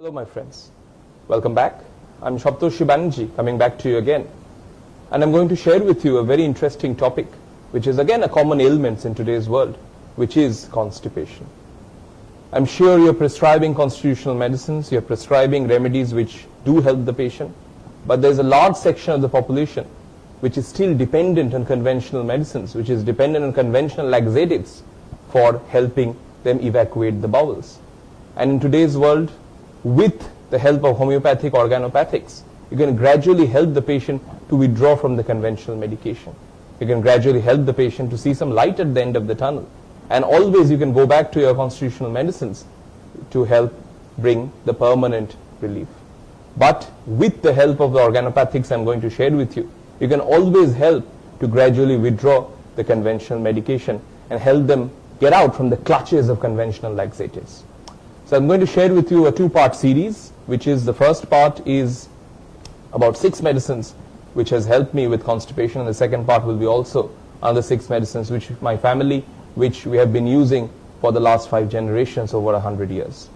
Hello my friends, welcome back. I'm Saptarshi Banerjea coming back to you again, and I'm going to share with you a very interesting topic which is again a common ailment in today's world, which is constipation. I'm sure you're prescribing constitutional medicines, you're prescribing remedies which do help the patient, but there's a large section of the population which is still dependent on conventional medicines, which is dependent on conventional laxatives for helping them evacuate the bowels. And in today's world, with the help of homeopathic organopathics, you can gradually help the patient to withdraw from the conventional medication. You can gradually help the patient to see some light at the end of the tunnel. And always you can go back to your constitutional medicines to help bring the permanent relief. But with the help of the organopathics I'm going to share with you, you can always help to gradually withdraw the conventional medication and help them get out from the clutches of conventional laxatives. So I'm going to share with you a two-part series, which is the first part is about 6 medicines which has helped me with constipation, and the second part will be also other 6 medicines which my family, which we have been using for the last 5 generations over 100 years.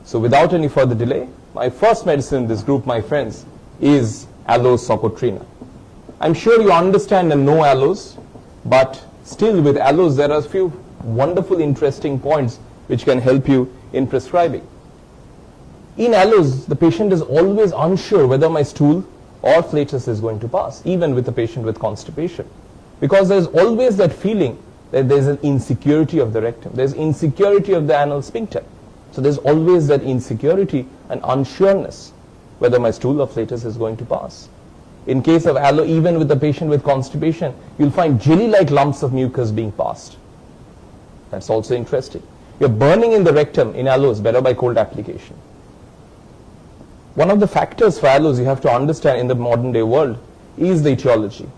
So without any further delay, my first medicine in this group, my friends, is aloes socotrina. I'm sure you understand and know aloes, but still with aloes there are a few wonderful interesting points which can help you in prescribing. In aloes, the patient is always unsure whether my stool or flatus is going to pass, even with a patient with constipation, because there's always that feeling that there's an insecurity of the rectum, there's insecurity of the anal sphincter. So there's always that insecurity and unsureness whether my stool or flatus is going to pass. In case of aloe, even with a patient with constipation, you'll find jelly-like lumps of mucus being passed. That's also interesting. You're burning in the rectum in aloes better by cold application. One of the factors for aloes you have to understand in the modern day world is the etiology.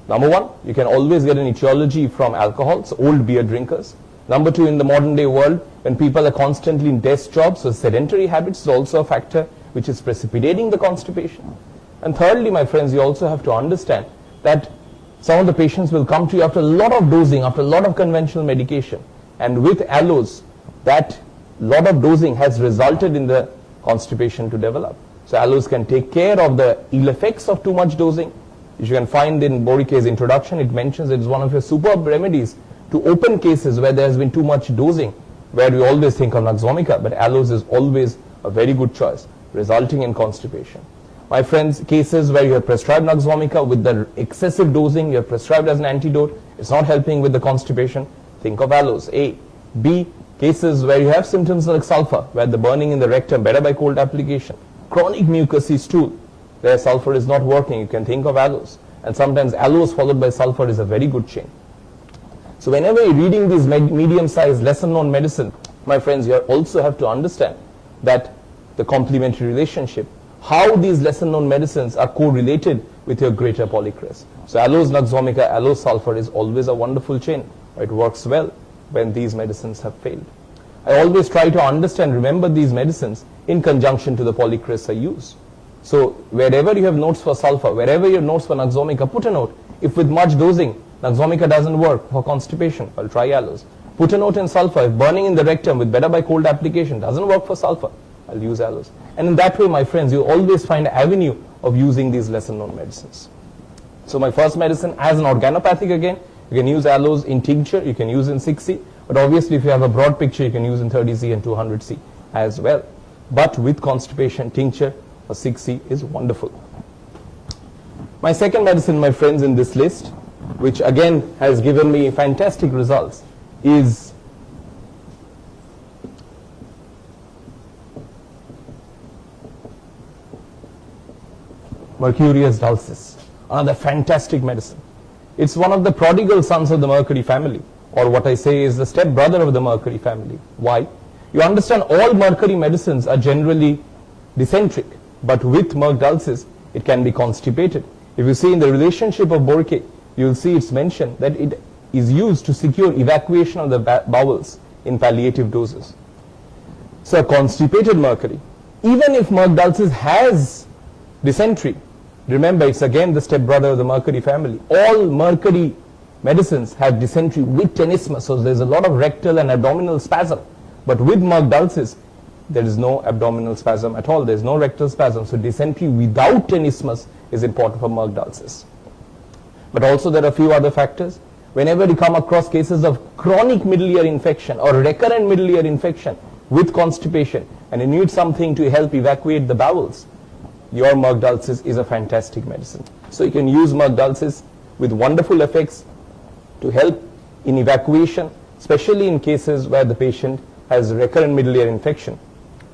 Number 1, you can always get an etiology from alcohol, so old beer drinkers. Number 2, in the modern day world, when people are constantly in desk jobs, so sedentary habits is also a factor which is precipitating the constipation. And thirdly, my friends, you also have to understand that some of the patients will come to you after a lot of dosing, after a lot of conventional medication. And with aloes, that lot of dosing has resulted in the constipation to develop. So aloes can take care of the ill effects of too much dosing. As you can find in Borike's introduction, it mentions it is one of your superb remedies to open cases where there has been too much dosing, where we always think of Naxomica, but aloes is always a very good choice, resulting in constipation. My friends, cases where you have prescribed Naxomica with the excessive dosing, you have prescribed as an antidote, it's not helping with the constipation, think of aloes, A. B, cases where you have symptoms like sulfur, where the burning in the rectum, better by cold application. Chronic mucousy stool, where sulfur is not working, you can think of aloes. And sometimes aloes followed by sulfur is a very good chain. So whenever you're reading these medium-sized, lesser-known medicine, my friends, you also have to understand that the complementary relationship, how these lesser-known medicines are correlated with your greater polychrist. So aloes Naxomica, aloes sulfur is always a wonderful chain. It works well when these medicines have failed. I always try to understand, remember these medicines in conjunction to the polychrists I use. So wherever you have notes for sulfur, wherever you have notes for Naxomica, put a note. If with much dosing, Naxomica doesn't work for constipation, I'll try aloes. Put a note in sulfur. If burning in the rectum with better by cold application doesn't work for sulfur, I'll use aloes. And in that way, my friends, you always find an avenue of using these lesser known medicines. So my first medicine as an organopathic again, you can use aloes in tincture, you can use in 6C, but obviously if you have a broad picture, you can use in 30C and 200C as well. But with constipation, tincture or 6C is wonderful. My second medicine, my friends, in this list, which again has given me fantastic results, is Mercurius dulcis, another fantastic medicine. It's one of the prodigal sons of the Mercury family, or what I say is the step brother of the Mercury family. Why? You understand all Mercury medicines are generally dysenteric, but with Merc dulcis, it can be constipated. If you see in the relationship of Borike, you will see it's mentioned that it is used to secure evacuation of the bowels in palliative doses. So a constipated Mercury, even if Merc dulcis has dysentery, remember it's again the step brother of the Mercury family. All Mercury medicines have dysentery with tenesmus, so there's a lot of rectal and abdominal spasm. But with Merc dulcis, there is no abdominal spasm at all, there is no rectal spasm, so dysentery without an isthmus is important for merged ulcers. But also there are a few other factors. Whenever you come across cases of chronic middle ear infection or recurrent middle ear infection with constipation and you need something to help evacuate the bowels, your merged ulcers is a fantastic medicine. So you can use merged ulcers with wonderful effects to help in evacuation, especially in cases where the patient has recurrent middle ear infection,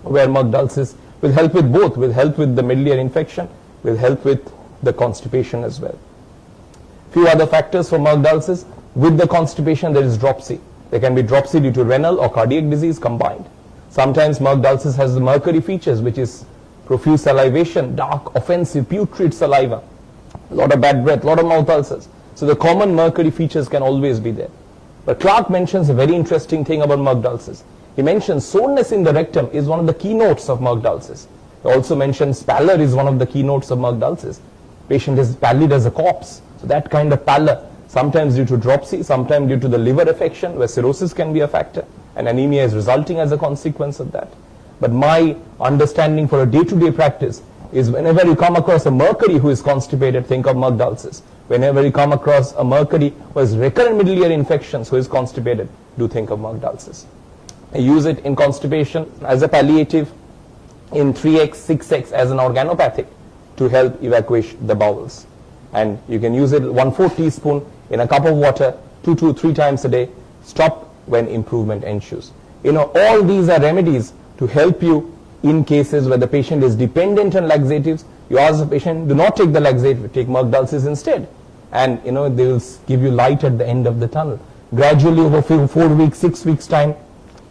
where merged ulcers will help with both, will help with the middle ear infection, will help with the constipation as well. Few other factors for merged ulcers. With the constipation there is dropsy. There can be dropsy due to renal or cardiac disease combined. Sometimes merged ulcers has the mercury features, which is profuse salivation, dark, offensive, putrid saliva, a lot of bad breath, a lot of mouth ulcers. So the common mercury features can always be there. But Clark mentions a very interesting thing about merged ulcers. He mentions soreness in the rectum is one of the keynotes of merged ulcers. He also mentions pallor is one of the keynotes of merged ulcers. Patient is pallid as a corpse. So that kind of pallor, sometimes due to dropsy, sometimes due to the liver affection where cirrhosis can be a factor and anemia is resulting as a consequence of that. But my understanding for a day-to-day practice is whenever you come across a mercury who is constipated, think of merged ulcers. Whenever you come across a mercury who has recurrent middle ear infections who is constipated, do think of merged ulcers. I use it in constipation as a palliative, in 3x, 6x as an organopathic to help evacuate the bowels. And you can use it 1/4 teaspoon in a cup of water 2 to 3 times a day. Stop when improvement ensues. You know, all these are remedies to help you in cases where the patient is dependent on laxatives. You ask the patient, do not take the laxative, take merged ulcers instead. And you know, they will give you light at the end of the tunnel. Gradually over 4 weeks, 6 weeks time,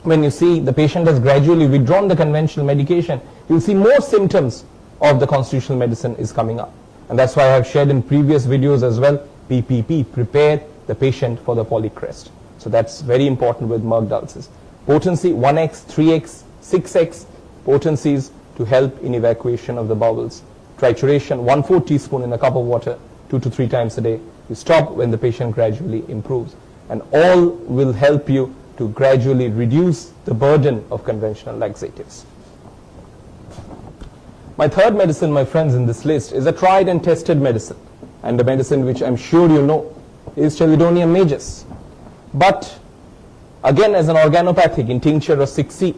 when you see the patient has gradually withdrawn the conventional medication, you'll see more symptoms of the constitutional medicine is coming up. And that's why I have shared in previous videos as well, PPP, prepare the patient for the polycrest. So that's very important with merged ulcers. Potency 1x, 3x, 6x potencies to help in evacuation of the bowels. Trituration 1/4 teaspoon in a cup of water 2 to 3 times a day. You stop when the patient gradually improves. And all will help you to gradually reduce the burden of conventional laxatives. My third medicine, my friends, in this list is a tried and tested medicine, and the medicine which I'm sure you know is Chelidonium majus. But again, as an organopathic in tincture of 6C,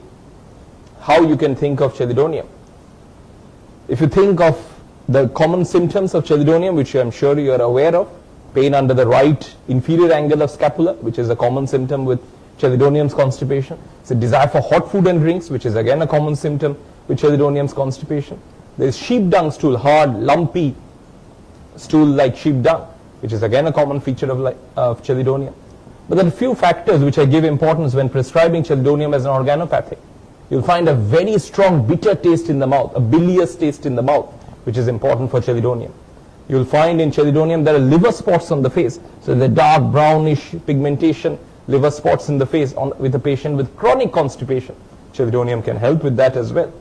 how you can think of Chelidonium? If you think of the common symptoms of Chelidonium, which I'm sure you are aware of, pain under the right inferior angle of scapula, which is a common symptom with Chelidonium's constipation. It's a desire for hot food and drinks, which is again a common symptom with Chelidonium's constipation. There is sheep dung stool, hard, lumpy stool like sheep dung, which is again a common feature of Chelidonium. But there are a few factors which I give importance when prescribing Chelidonium as an organopathic. You'll find a very strong bitter taste in the mouth, a bilious taste in the mouth, which is important for Chelidonium. You'll find in Chelidonium there are liver spots on the face, so the dark brownish pigmentation, liver spots in the face with a patient with chronic constipation. Chelidonium can help with that as well.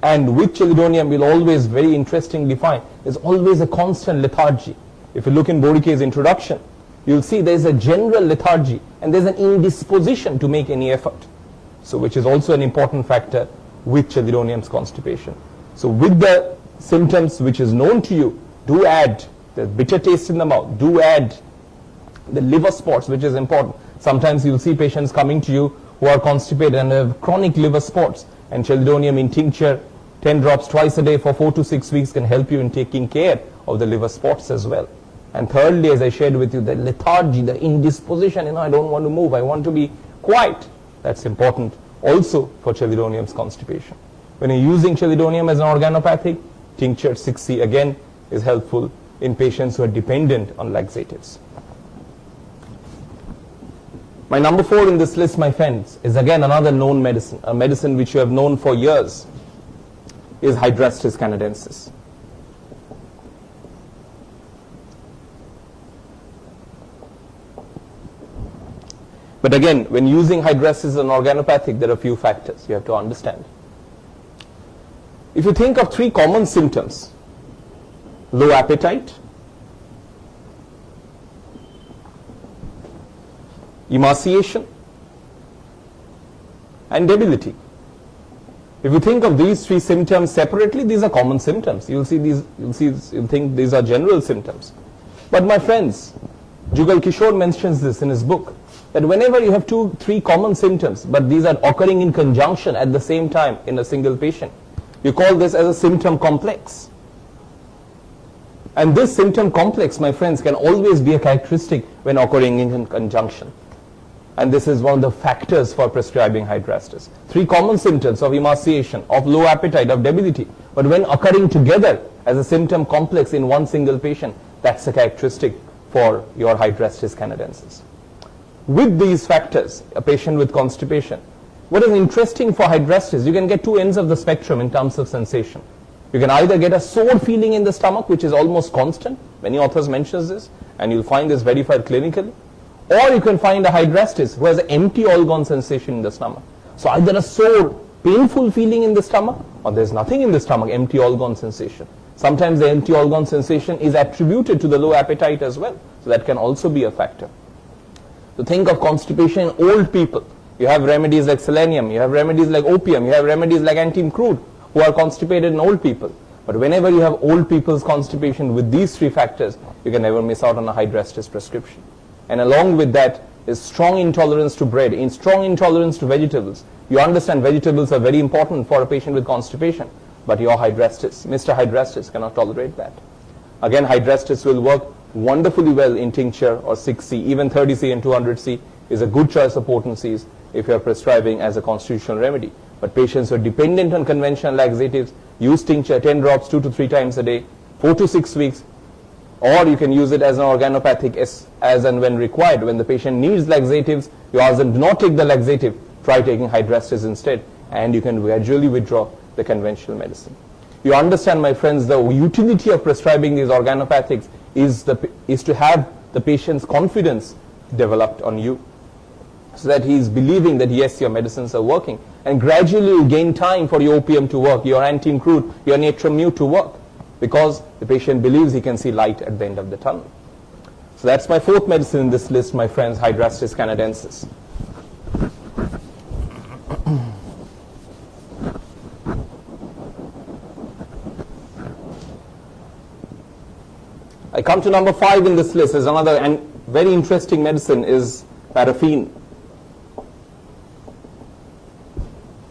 And with Chelidonium, we'll always very interestingly find there's always a constant lethargy. If you look in Bodice's introduction, you'll see there's a general lethargy and there's an indisposition to make any effort. So which is also an important factor with Chelidonium's constipation. So with the symptoms which is known to you, do add the bitter taste in the mouth, do add the liver spots, which is important. Sometimes you'll see patients coming to you who are constipated and have chronic liver spots, and Chelidonium in tincture 10 drops twice a day for 4 to 6 weeks can help you in taking care of the liver spots as well. And thirdly, as I shared with you, the lethargy, the indisposition, I don't want to move, I want to be quiet. That's important also for Chelidonium's constipation. When you're using Chelidonium as an organopathic, tincture 6C again is helpful in patients who are dependent on laxatives. My number 4 in this list, my friends, is again another known medicine, a medicine which you have known for years, is Hydrastis canadensis. But again, when using Hydrastis as an organopathic, there are a few factors you have to understand. If you think of 3 common symptoms, low appetite, emaciation, and debility. If you think of these three symptoms separately, these are common symptoms. You'll think these are general symptoms. But my friends, Jugal Kishore mentions this in his book, that whenever you have 2-3 common symptoms, but these are occurring in conjunction at the same time in a single patient, you call this as a symptom complex. And this symptom complex, my friends, can always be a characteristic when occurring in conjunction. And this is one of the factors for prescribing Hydrastis. 3 common symptoms of emaciation, of low appetite, of debility, but when occurring together as a symptom complex in one single patient, that's a characteristic for your Hydrastis canadensis. With these factors, a patient with constipation, what is interesting for Hydrastis, you can get 2 ends of the spectrum in terms of sensation. You can either get a sore feeling in the stomach, which is almost constant. Many authors mention this, and you'll find this verified clinically. Or you can find a Hydrastis who has an empty organ sensation in the stomach. So either a sore, painful feeling in the stomach, or there's nothing in the stomach, empty organ sensation. Sometimes the empty organ sensation is attributed to the low appetite as well. So that can also be a factor. So think of constipation in old people. You have remedies like selenium, you have remedies like opium, you have remedies like antim-crude who are constipated in old people. But whenever you have old people's constipation with these 3 factors, you can never miss out on a Hydrastis prescription. And along with that is strong intolerance to bread, strong intolerance to vegetables. You understand vegetables are very important for a patient with constipation, but your Hydrastis, Mr. Hydrastis, cannot tolerate that. Again, Hydrastis will work wonderfully well in tincture or 6C, even 30C and 200C is a good choice of potencies if you are prescribing as a constitutional remedy. But patients who are dependent on conventional laxatives, use tincture 10 drops 2 to 3 times a day, 4 to 6 weeks, or you can use it as an organopathic as and when required. When the patient needs laxatives, you ask them, do not take the laxative, try taking Hydrastis instead, and you can gradually withdraw the conventional medicine. You understand, my friends, the utility of prescribing these organopathics is to have the patient's confidence developed on you, so that he is believing that yes, your medicines are working, and gradually you gain time for your opium to work, your antim-crude, your natrum mute to work, because the patient believes he can see light at the end of the tunnel. So that's my 4th medicine in this list, my friends, Hydrastis canadensis. I come to number 5 in this list. Is another and very interesting medicine is paraffin.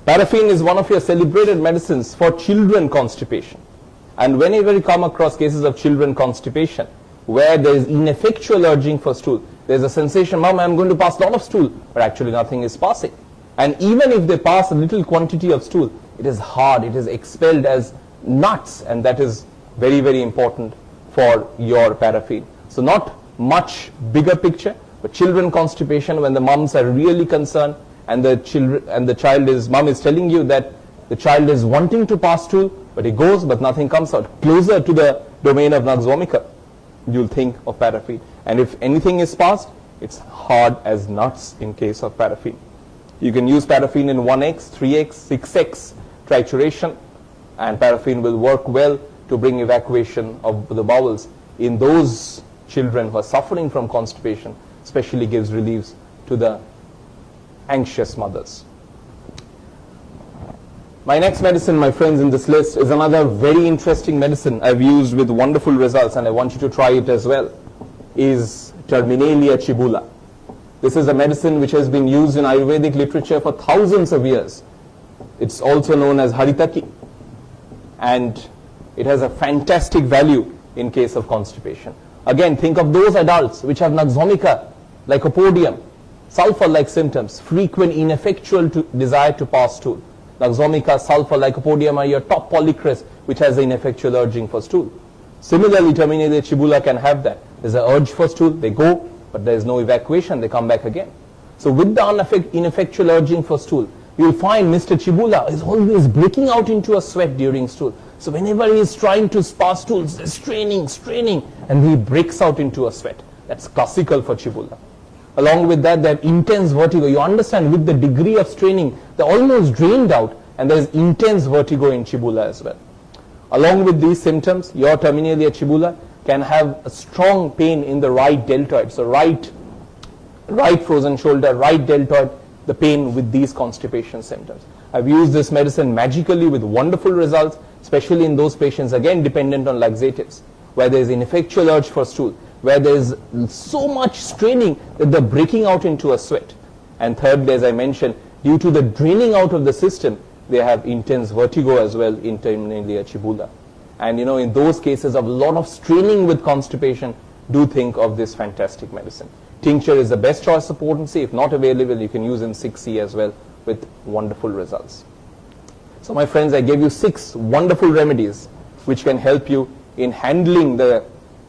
Paraffin is one of your celebrated medicines for children constipation. And whenever you come across cases of children constipation, where there is ineffectual urging for stool, there's a sensation, Mom, I'm going to pass a lot of stool, but actually nothing is passing. And even if they pass a little quantity of stool, it is hard, it is expelled as nuts, and that is very, very important for your paraffin. So not much bigger picture, but children constipation, when the moms are really concerned, and mom is telling you that the child is wanting to pass stool, but it goes, but nothing comes out, closer to the domain of nux vomica, you'll think of paraffin. And if anything is passed, it's hard as nuts in case of paraffin. You can use paraffin in 1x, 3x, 6x trituration, and paraffin will work well to bring evacuation of the bowels in those children who are suffering from constipation, especially gives relief to the anxious mothers. My next medicine, my friends, in this list is another very interesting medicine I've used with wonderful results, and I want you to try it as well, is Terminalia chibula. This is a medicine which has been used in Ayurvedic literature for thousands of years. It's also known as Haritaki, and it has a fantastic value in case of constipation. Again, think of those adults which have nux vomica, lycopodium, sulfur-like symptoms, frequent ineffectual desire to pass stool. Nux vomica, sulfur, lycopodium are your top polycrest which has the ineffectual urging for stool. Similarly, Terminalia chibula can have that. There's an urge for stool, they go, but there is no evacuation, they come back again. So with the ineffectual urging for stool, you'll find Mr. Chibula is always breaking out into a sweat during stool. So whenever he is trying to pass stool, straining, and he breaks out into a sweat. That's classical for Chibula. Along with that, they have intense vertigo. You understand, with the degree of straining, they're almost drained out, and there is intense vertigo in Chibula as well. Along with these symptoms, your Terminalia chibula can have a strong pain in the right deltoid. So right frozen shoulder, right deltoid, the pain with these constipation symptoms. I've used this medicine magically with wonderful results, especially in those patients, again, dependent on laxatives, where there is ineffectual urge for stool, where there is so much straining that they're breaking out into a sweat. And thirdly, as I mentioned, due to the draining out of the system, they have intense vertigo as well, intermittently achibula. And in those cases of a lot of straining with constipation, do think of this fantastic medicine. Tincture is the best choice of potency. If not available, you can use in 6C as well with wonderful results. So my friends, I gave you 6 wonderful remedies which can help you in handling the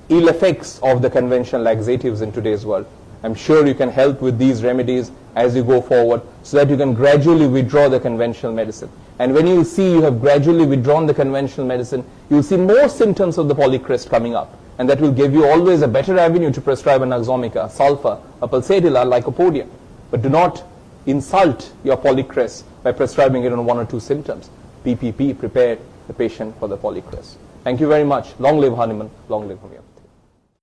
ill effects of the conventional laxatives in today's world. I'm sure you can help with these remedies as you go forward so that you can gradually withdraw the conventional medicine. And when you see you have gradually withdrawn the conventional medicine, you'll see more symptoms of the polycrest coming up. And that will give you always a better avenue to prescribe an Azomica, Sulfa, a Pulsatilla, Lycopodium. But do not insult your polycrest by prescribing it on 1 or 2 symptoms. PPP, prepare the patient for the polycrest. Thank you very much. Long live Hanuman, long live homeopathy.